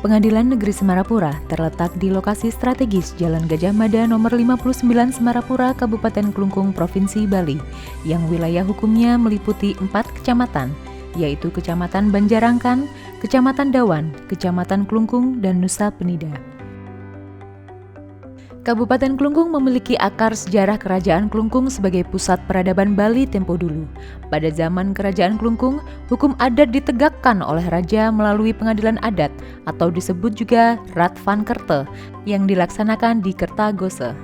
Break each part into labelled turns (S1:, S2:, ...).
S1: Pengadilan Negeri Semarapura terletak di lokasi strategis Jalan Gajah Mada nomor 59 Semarapura, Kabupaten Klungkung, Provinsi Bali, yang wilayah hukumnya meliputi 4 kecamatan, yaitu Kecamatan Banjarangkan, Kecamatan Dawan, Kecamatan Klungkung, dan Nusa Penida. Kabupaten Klungkung memiliki akar sejarah Kerajaan Klungkung sebagai pusat peradaban Bali tempo dulu. Pada zaman Kerajaan Klungkung, hukum adat ditegakkan oleh raja melalui pengadilan adat atau disebut juga Radvankerta yang dilaksanakan di Kertagose.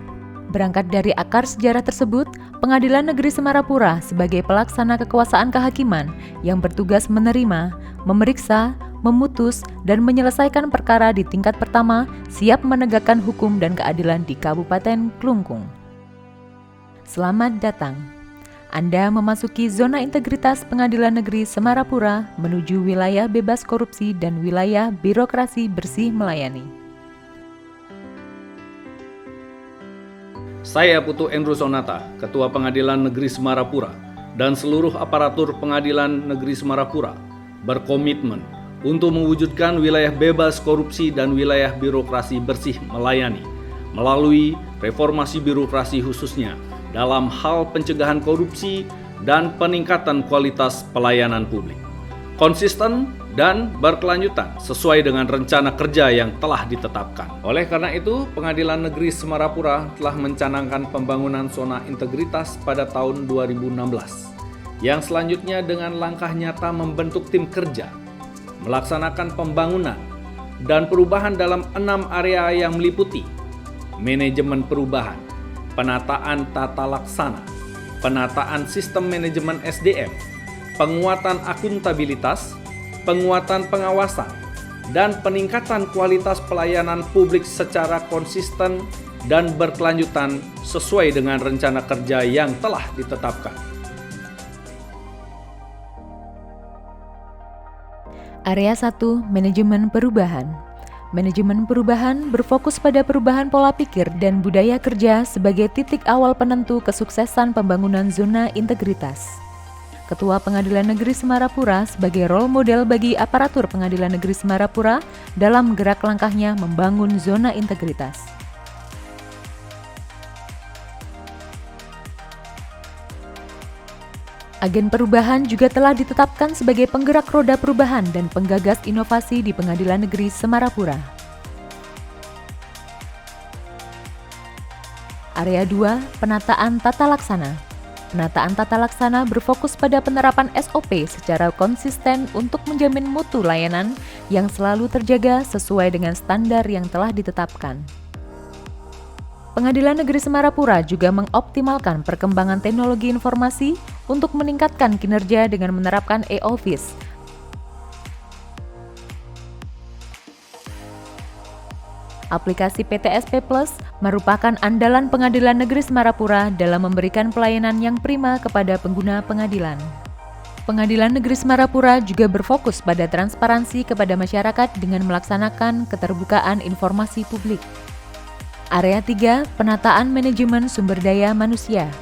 S1: Berangkat dari akar sejarah tersebut, Pengadilan Negeri Semarapura sebagai pelaksana kekuasaan kehakiman yang bertugas menerima, memeriksa, memutus, dan menyelesaikan perkara di tingkat pertama, siap menegakkan hukum dan keadilan di Kabupaten Klungkung. Selamat datang. Anda memasuki zona integritas Pengadilan Negeri Semarapura menuju wilayah bebas korupsi dan wilayah birokrasi bersih melayani.
S2: Saya Putu Endro Sonata, Ketua Pengadilan Negeri Semarapura, dan seluruh aparatur Pengadilan Negeri Semarapura berkomitmen untuk mewujudkan wilayah bebas korupsi dan wilayah birokrasi bersih melayani melalui reformasi birokrasi khususnya dalam hal pencegahan korupsi dan peningkatan kualitas pelayanan publik. Konsisten dan berkelanjutan sesuai dengan rencana kerja yang telah ditetapkan. Oleh karena itu, Pengadilan Negeri Semarapura telah mencanangkan pembangunan zona integritas pada tahun 2016, yang selanjutnya dengan langkah nyata membentuk tim kerja, melaksanakan pembangunan dan perubahan dalam 6 area yang meliputi manajemen perubahan, penataan tata laksana, penataan sistem manajemen SDM, penguatan akuntabilitas, penguatan pengawasan, dan peningkatan kualitas pelayanan publik secara konsisten dan berkelanjutan sesuai dengan rencana kerja yang telah ditetapkan.
S1: Area 1, Manajemen Perubahan. Manajemen perubahan berfokus pada perubahan pola pikir dan budaya kerja sebagai titik awal penentu kesuksesan pembangunan zona integritas. Ketua Pengadilan Negeri Semarapura sebagai role model bagi aparatur Pengadilan Negeri Semarapura dalam gerak langkahnya membangun zona integritas. Agen perubahan juga telah ditetapkan sebagai penggerak roda perubahan dan penggagas inovasi di Pengadilan Negeri Semarapura. Area 2, Penataan Tata Laksana. Penataan tata laksana berfokus pada penerapan SOP secara konsisten untuk menjamin mutu layanan yang selalu terjaga sesuai dengan standar yang telah ditetapkan. Pengadilan Negeri Semarapura juga mengoptimalkan perkembangan teknologi informasi untuk meningkatkan kinerja dengan menerapkan e-office. Aplikasi PTSP Plus merupakan andalan Pengadilan Negeri Semarapura dalam memberikan pelayanan yang prima kepada pengguna pengadilan. Pengadilan Negeri Semarapura juga berfokus pada transparansi kepada masyarakat dengan melaksanakan keterbukaan informasi publik. Area 3, Penataan Manajemen Sumber Daya Manusia.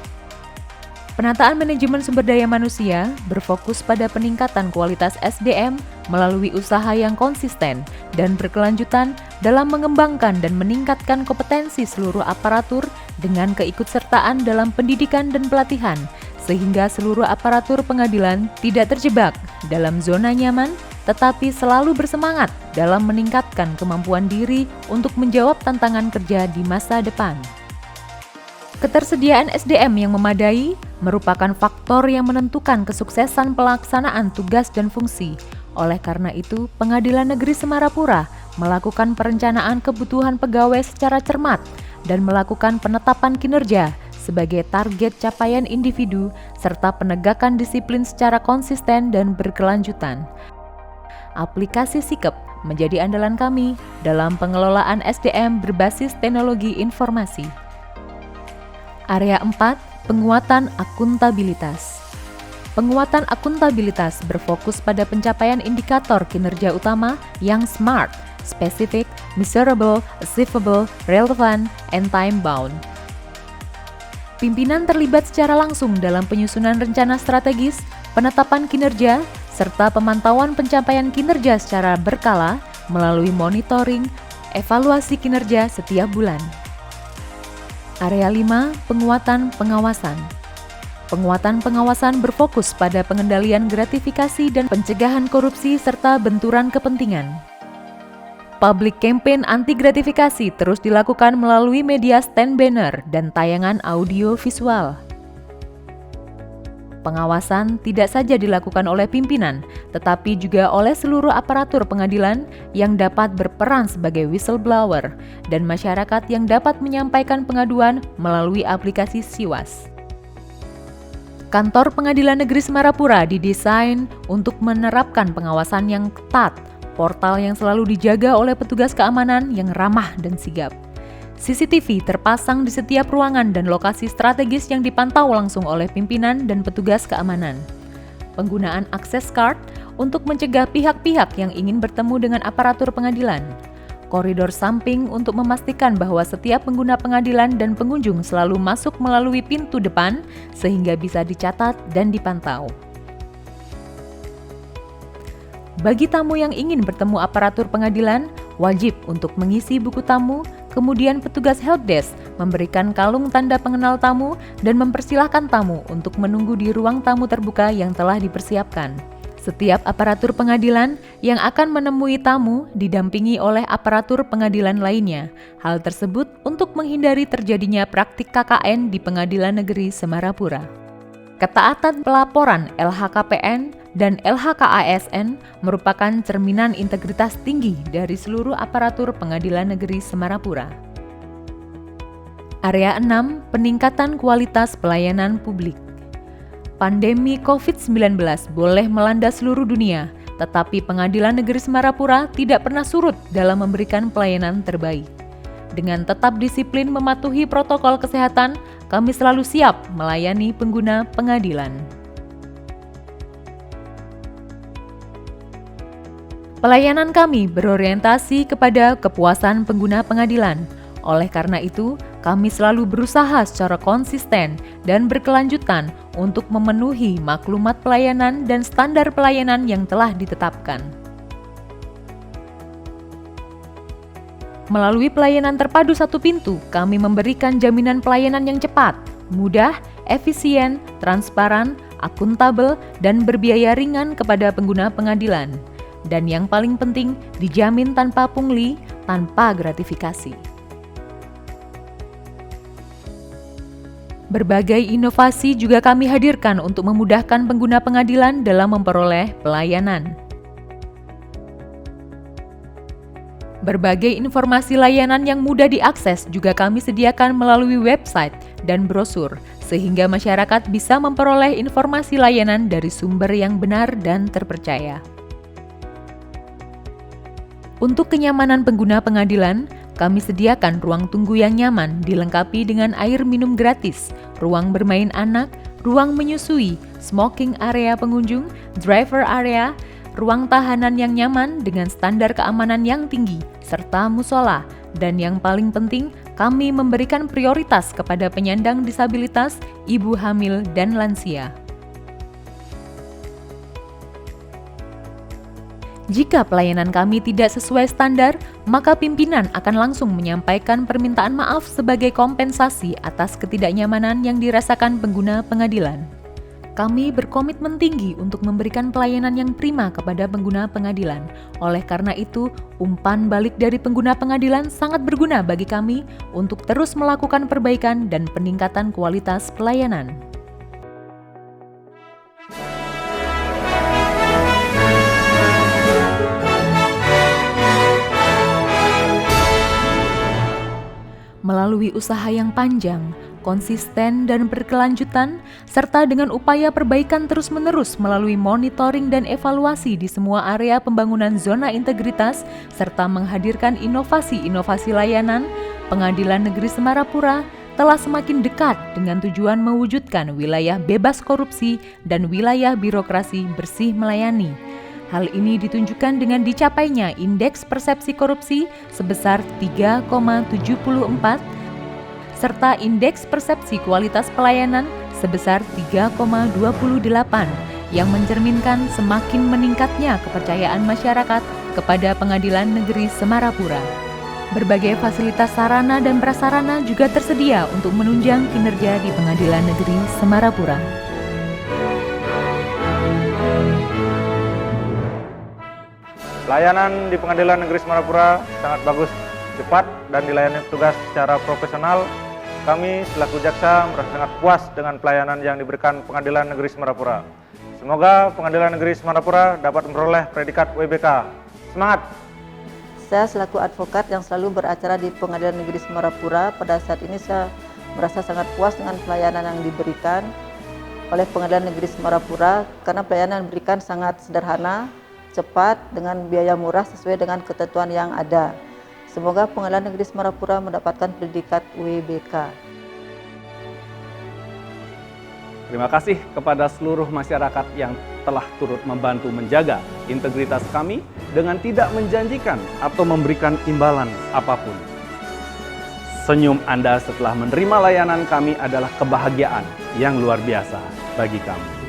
S1: Penataan manajemen sumber daya manusia berfokus pada peningkatan kualitas SDM melalui usaha yang konsisten dan berkelanjutan dalam mengembangkan dan meningkatkan kompetensi seluruh aparatur dengan keikutsertaan dalam pendidikan dan pelatihan, sehingga seluruh aparatur pengadilan tidak terjebak dalam zona nyaman, tetapi selalu bersemangat dalam meningkatkan kemampuan diri untuk menjawab tantangan kerja di masa depan. Ketersediaan SDM yang memadai merupakan faktor yang menentukan kesuksesan pelaksanaan tugas dan fungsi. Oleh karena itu, Pengadilan Negeri Semarapura melakukan perencanaan kebutuhan pegawai secara cermat dan melakukan penetapan kinerja sebagai target capaian individu serta penegakan disiplin secara konsisten dan berkelanjutan. Aplikasi Sikep menjadi andalan kami dalam pengelolaan SDM berbasis teknologi informasi. Area 4, Penguatan Akuntabilitas. Penguatan akuntabilitas berfokus pada pencapaian indikator kinerja utama yang SMART, Specific, Measurable, Achievable, Relevant, and Time-bound. Pimpinan terlibat secara langsung dalam penyusunan rencana strategis, penetapan kinerja, serta pemantauan pencapaian kinerja secara berkala melalui monitoring, evaluasi kinerja setiap bulan. Area 5, penguatan pengawasan. Penguatan pengawasan berfokus pada pengendalian gratifikasi dan pencegahan korupsi serta benturan kepentingan. Public campaign anti gratifikasi terus dilakukan melalui media stand banner dan tayangan audio visual. Pengawasan tidak saja dilakukan oleh pimpinan, tetapi juga oleh seluruh aparatur pengadilan yang dapat berperan sebagai whistleblower dan masyarakat yang dapat menyampaikan pengaduan melalui aplikasi Siwas. Kantor Pengadilan Negeri Semarapura didesain untuk menerapkan pengawasan yang ketat, portal yang selalu dijaga oleh petugas keamanan yang ramah dan sigap. CCTV terpasang di setiap ruangan dan lokasi strategis yang dipantau langsung oleh pimpinan dan petugas keamanan. Penggunaan access card untuk mencegah pihak-pihak yang ingin bertemu dengan aparatur pengadilan. Koridor samping untuk memastikan bahwa setiap pengguna pengadilan dan pengunjung selalu masuk melalui pintu depan sehingga bisa dicatat dan dipantau. Bagi tamu yang ingin bertemu aparatur pengadilan, wajib untuk mengisi buku tamu, kemudian petugas helpdesk memberikan kalung tanda pengenal tamu dan mempersilahkan tamu untuk menunggu di ruang tamu terbuka yang telah dipersiapkan. Setiap aparatur pengadilan yang akan menemui tamu didampingi oleh aparatur pengadilan lainnya. Hal tersebut untuk menghindari terjadinya praktik KKN di Pengadilan Negeri Semarapura. Ketaatan pelaporan LHKPN dan LHKASN merupakan cerminan integritas tinggi dari seluruh aparatur Pengadilan Negeri Semarapura. Area 6, peningkatan kualitas pelayanan publik. Pandemi COVID-19 boleh melanda seluruh dunia, tetapi Pengadilan Negeri Semarapura tidak pernah surut dalam memberikan pelayanan terbaik. Dengan tetap disiplin mematuhi protokol kesehatan, kami selalu siap melayani pengguna pengadilan. Pelayanan kami berorientasi kepada kepuasan pengguna pengadilan. Oleh karena itu, kami selalu berusaha secara konsisten dan berkelanjutan untuk memenuhi maklumat pelayanan dan standar pelayanan yang telah ditetapkan. Melalui pelayanan terpadu satu pintu, kami memberikan jaminan pelayanan yang cepat, mudah, efisien, transparan, akuntabel, dan berbiaya ringan kepada pengguna pengadilan. Dan yang paling penting, dijamin tanpa pungli, tanpa gratifikasi. Berbagai inovasi juga kami hadirkan untuk memudahkan pengguna pengadilan dalam memperoleh pelayanan. Berbagai informasi layanan yang mudah diakses juga kami sediakan melalui website dan brosur, sehingga masyarakat bisa memperoleh informasi layanan dari sumber yang benar dan terpercaya. Untuk kenyamanan pengguna pengadilan, kami sediakan ruang tunggu yang nyaman dilengkapi dengan air minum gratis, ruang bermain anak, ruang menyusui, smoking area pengunjung, driver area, ruang tahanan yang nyaman dengan standar keamanan yang tinggi, serta musola. Dan yang paling penting, kami memberikan prioritas kepada penyandang disabilitas, ibu hamil, dan lansia. Jika pelayanan kami tidak sesuai standar, maka pimpinan akan langsung menyampaikan permintaan maaf sebagai kompensasi atas ketidaknyamanan yang dirasakan pengguna pengadilan. Kami berkomitmen tinggi untuk memberikan pelayanan yang prima kepada pengguna pengadilan. Oleh karena itu, umpan balik dari pengguna pengadilan sangat berguna bagi kami untuk terus melakukan perbaikan dan peningkatan kualitas pelayanan. Melalui usaha yang panjang, konsisten dan berkelanjutan, serta dengan upaya perbaikan terus-menerus melalui monitoring dan evaluasi di semua area pembangunan zona integritas, serta menghadirkan inovasi-inovasi layanan, Pengadilan Negeri Semarapura telah semakin dekat dengan tujuan mewujudkan wilayah bebas korupsi dan wilayah birokrasi bersih melayani. Hal ini ditunjukkan dengan dicapainya indeks persepsi korupsi sebesar 3,74 serta indeks persepsi kualitas pelayanan sebesar 3,28 yang mencerminkan semakin meningkatnya kepercayaan masyarakat kepada Pengadilan Negeri Semarapura. Berbagai fasilitas sarana dan prasarana juga tersedia untuk menunjang kinerja di Pengadilan Negeri Semarapura.
S3: Layanan di Pengadilan Negeri Semarapura sangat bagus, cepat, dan dilayani petugas secara profesional. Kami selaku jaksa merasa sangat puas dengan pelayanan yang diberikan Pengadilan Negeri Semarapura. Semoga Pengadilan Negeri Semarapura dapat memperoleh predikat WBK. Semangat!
S4: Saya selaku advokat yang selalu beracara di Pengadilan Negeri Semarapura, pada saat ini saya merasa sangat puas dengan pelayanan yang diberikan oleh Pengadilan Negeri Semarapura karena pelayanan yang diberikan sangat sederhana, cepat, dengan biaya murah sesuai dengan ketentuan yang ada. Semoga Pengadilan Negeri Semarapura mendapatkan predikat WBK.
S2: Terima kasih kepada seluruh masyarakat yang telah turut membantu menjaga integritas kami dengan tidak menjanjikan atau memberikan imbalan apapun. Senyum Anda setelah menerima layanan kami adalah kebahagiaan yang luar biasa bagi kami.